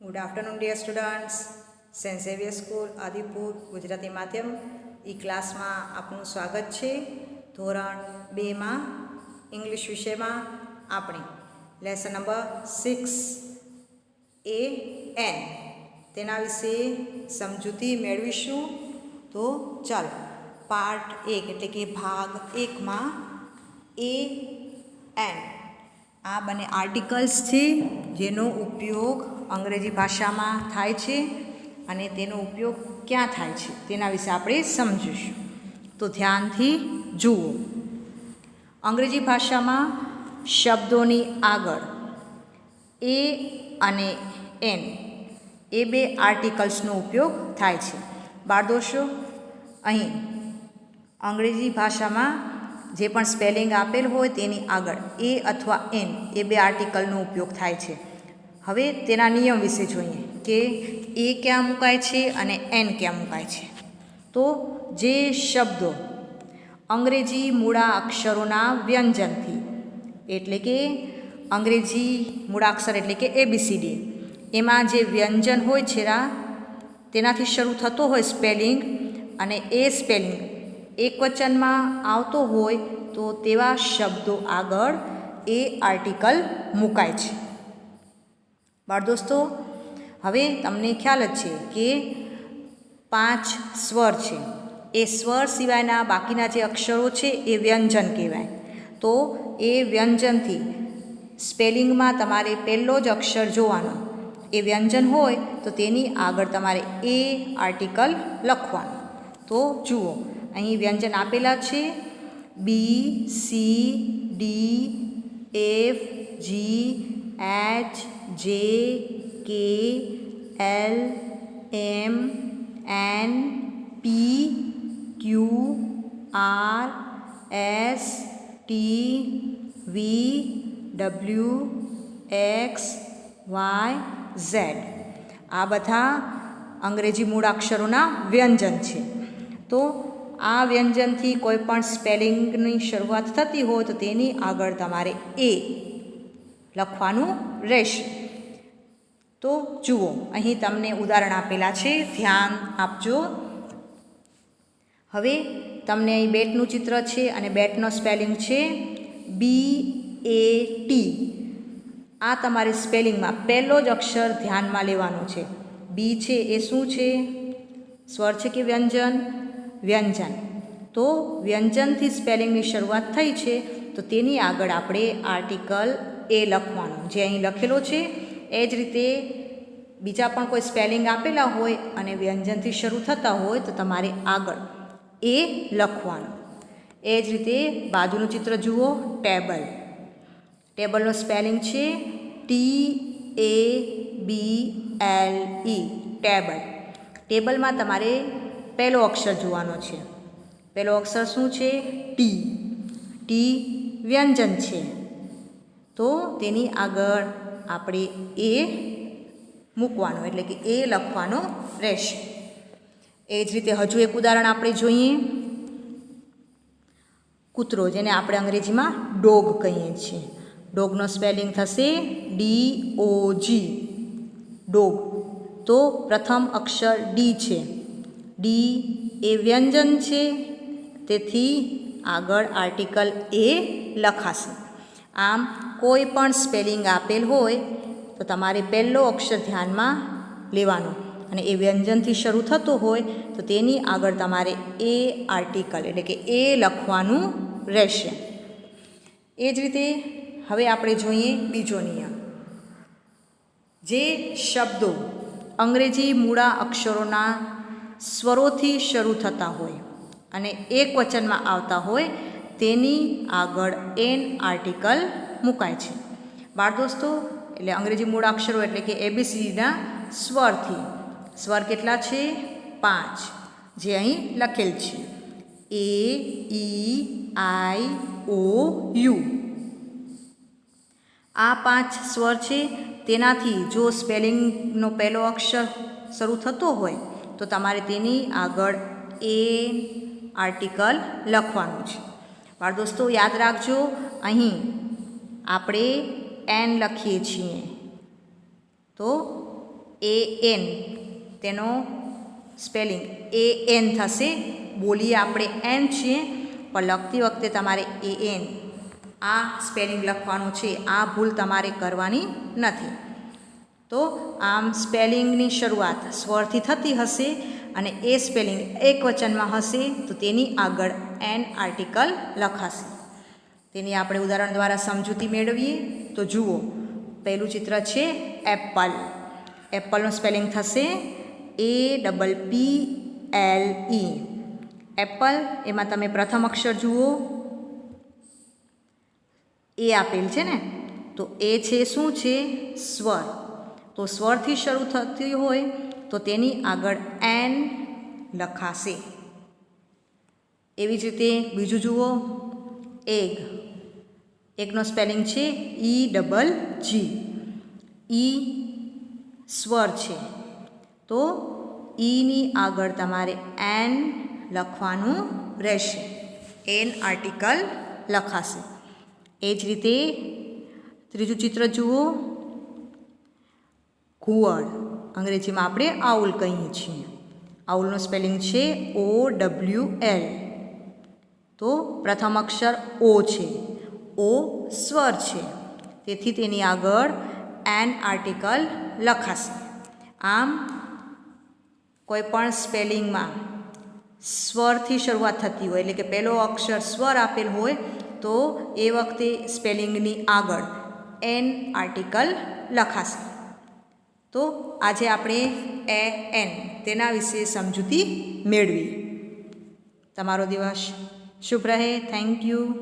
Good afternoon dear students. Saint Xavier school Adipur Gujarati માધ્યમ ક્લાસમાં આપનું સ્વાગત છે. ધોરણ 2માં ઇંગ્લિશ વિષયમાં આપણે લેસન નંબર 6 AN તેના વિશે સમજૂતી મેળવીશું. તો ચાલો પાર્ટ 1 એટલે કે ભાગ 1માં AN આ બંને આર્ટિકલ્સ છે જેનો ઉપયોગ અંગ્રેજી ભાષામાં થાય છે અને તેનો ઉપયોગ ક્યાં થાય છે તેના વિશે આપણે સમજીશું. તો ધ્યાનથી જુઓ. અંગ્રેજી ભાષામાં શબ્દોની આગળ એ અને એન એ બે આર્ટિકલ્સનો ઉપયોગ થાય છે. બાળદોષો, અહીં અંગ્રેજી ભાષામાં જે પણ સ્પેલિંગ આપેલ હોય તેની આગળ એ અથવા એન એ બે આર્ટિકલનો ઉપયોગ થાય છે. હવે તેના નિયમ વિશે જોઈએ કે એ ક્યાં મુકાય છે અને એન ક્યાં મુકાય છે. તો જે શબ્દો અંગ્રેજી મૂળાક્ષરોના વ્યંજનથી એટલે કે અંગ્રેજી મૂળાક્ષર એટલે કે ABCD એમાં જે વ્યંજન હોય છે તેનાથી શરૂ થતો હોય સ્પેલિંગ અને એ સ્પેલિંગ એકવચનમાં આવતો હોય તો તેવા શબ્દો આગળ એ આર્ટિકલ મુકાય છે. બાળદોસ્તો, હવે તમને ખ્યાલ જ છે કે 5 સ્વર છે. એ સ્વર સિવાયના બાકીના જે અક્ષરો છે એ વ્યંજન કહેવાય. તો એ વ્યંજનથી સ્પેલિંગમાં તમારે પહેલો જ અક્ષર જોવાનો. એ વ્યંજન હોય તો તેની આગળ તમારે એ આર્ટિકલ લખવાનું. તો જુઓ, અહીં વ્યંજન આપેલા છે BCDFGHJKLMNPQRSTVWXYZ. આ બધા અંગ્રેજી મૂળાક્ષરોના વ્યંજન છે. તો આ વ્યંજનથી કોઈ પણ સ્પેલિંગની શરૂઆત થતી હોય તો તેની આગળ તમારે એ લખવાનું રહેશે. તો જુઓ, અહીં તમને ઉદાહરણ આપેલા છે, ધ્યાન આપજો. હવે તમને અહીં બેટનું ચિત્ર છે અને બેટનો સ્પેલિંગ છે BAT. આ તમારી સ્પેલિંગમાં પહેલો જ અક્ષર ધ્યાનમાં લેવાનો છે. બી છે એ શું છે? સ્વર છે કે વ્યંજન? વ્યંજન. તો વ્યંજનથી સ્પેલિંગની શરૂઆત થઈ છે તો તેની આગળ આપણે આર્ટિકલ એ લખવાનું, જે અહીં લખેલો છે. એ જ રીતે બીજા પણ કોઈ સ્પેલિંગ આપેલા હોય અને વ્યંજનથી શરૂ થતા હોય તો તમારે આગળ એ લખવાનું. એ જ રીતે બાજુનું ચિત્ર જુઓ, ટેબલ. ટેબલનો સ્પેલિંગ છે TABLE, ટેબલ. ટેબલમાં તમારે પહેલો અક્ષર જોવાનો છે. પહેલો અક્ષર શું છે? ટી. ટી વ્યંજન છે તો તેની આગળ આપણે એ મૂકવાનો એટલે કે એ લખવાનો રહેશે. એ જ રીતે હજુ એક ઉદાહરણ આપણે જોઈએ. કૂતરો, જેને આપણે અંગ્રેજીમાં ડોગ કહીએ છીએ. ડોગનો સ્પેલિંગ થશે DOG, ડોગ. તો પ્રથમ અક્ષર ડી છે. ડી એ વ્યંજન છે તેથી આગળ આર્ટિકલ એ લખાશે. આમ કોઈ પણ સ્પેલિંગ આપેલ હોય તો તમારે પહેલો અક્ષર ધ્યાનમાં લેવાનો અને એ વ્યંજનથી શરૂ થતો હોય તો તેની આગળ તમારે એ આર્ટિકલ એટલે કે એ લખવાનું રહેશે. એ જ રીતે હવે આપણે જોઈએ બીજો નિયમ. જે શબ્દો અંગ્રેજી મૂળા અક્ષરોના સ્વરોથી શરૂ થતા હોય અને એક વચનમાં આવતા હોય તેની આગળ એન આર્ટિકલ મુકાય છે. બાળદોસ્તો, એટલે અંગ્રેજી મૂળાક્ષરો એટલે કે ABCDના સ્વરથી. સ્વર કેટલા છે? 5, જે અહીં લખેલ છે AEIOU. આ 5 સ્વર છે. તેનાથી જો સ્પેલિંગનો પહેલો અક્ષર શરૂ થતો હોય તો તમારે તેની આગળ એ આર્ટિકલ લખવાનું છે. બાળદોસ્તો, યાદ રાખજો, અહીં આપણે એન લખીએ છીએ તો AN તેનો સ્પેલિંગ AN થશે. બોલીએ આપણે એન છીએ પણ લખતી વખતે તમારે AN આ સ્પેલિંગ લખવાનું છે. આ ભૂલ તમારે કરવાની નથી. તો આમ સ્પેલિંગની શરૂઆત સ્વરથી થતી હશે અને એ સ્પેલિંગ એકવચનમાં હશે તો તેની આગળ એન આર્ટિકલ લખાશે. તેની આપણે ઉદાહરણ દ્વારા સમજૂતી મેળવીએ. તો જુઓ, પહેલું ચિત્ર છે એપલ. એપલનું સ્પેલિંગ થશે APPLE. એપલ. એમાં તમે પ્રથમ અક્ષર જુઓ, એ આપેલ છે ને, તો એ છે શું છે? સ્વર. તો સ્વરથી શરૂ થતી હોય તો તેની આગળ એન લખાશે. એવી જ રીતે બીજું જુઓ, એગ. એગનો સ્પેલિંગ છે EGG. ઈ સ્વર છે તો ઈની આગળ તમારે એન લખવાનું રહેશે. એન આર્ટિકલ લખાશે. એ જ રીતે ત્રીજું ચિત્ર જુઓ, ઘુવડ. અંગ્રેજીમાં આપણે આઉલ કહીએ છીએ. આઉલનું સ્પેલિંગ છે OWL. તો પ્રથમ અક્ષર ઓ છે. ઓ સ્વર છે તેથી તેની આગળ એન આર્ટિકલ લખાશે. આમ કોઈ પણ સ્પેલિંગમાં સ્વરથી શરૂઆત થતી હોય એટલે કે પહેલો અક્ષર સ્વર આપેલ હોય તો એ વખતે સ્પેલિંગની આગળ એન આર્ટિકલ લખાશે. તો આજે આપણે AN તેના વિશે સમજૂતી મેળવી. તમારો દિવસ શુભ રહે. Thank you.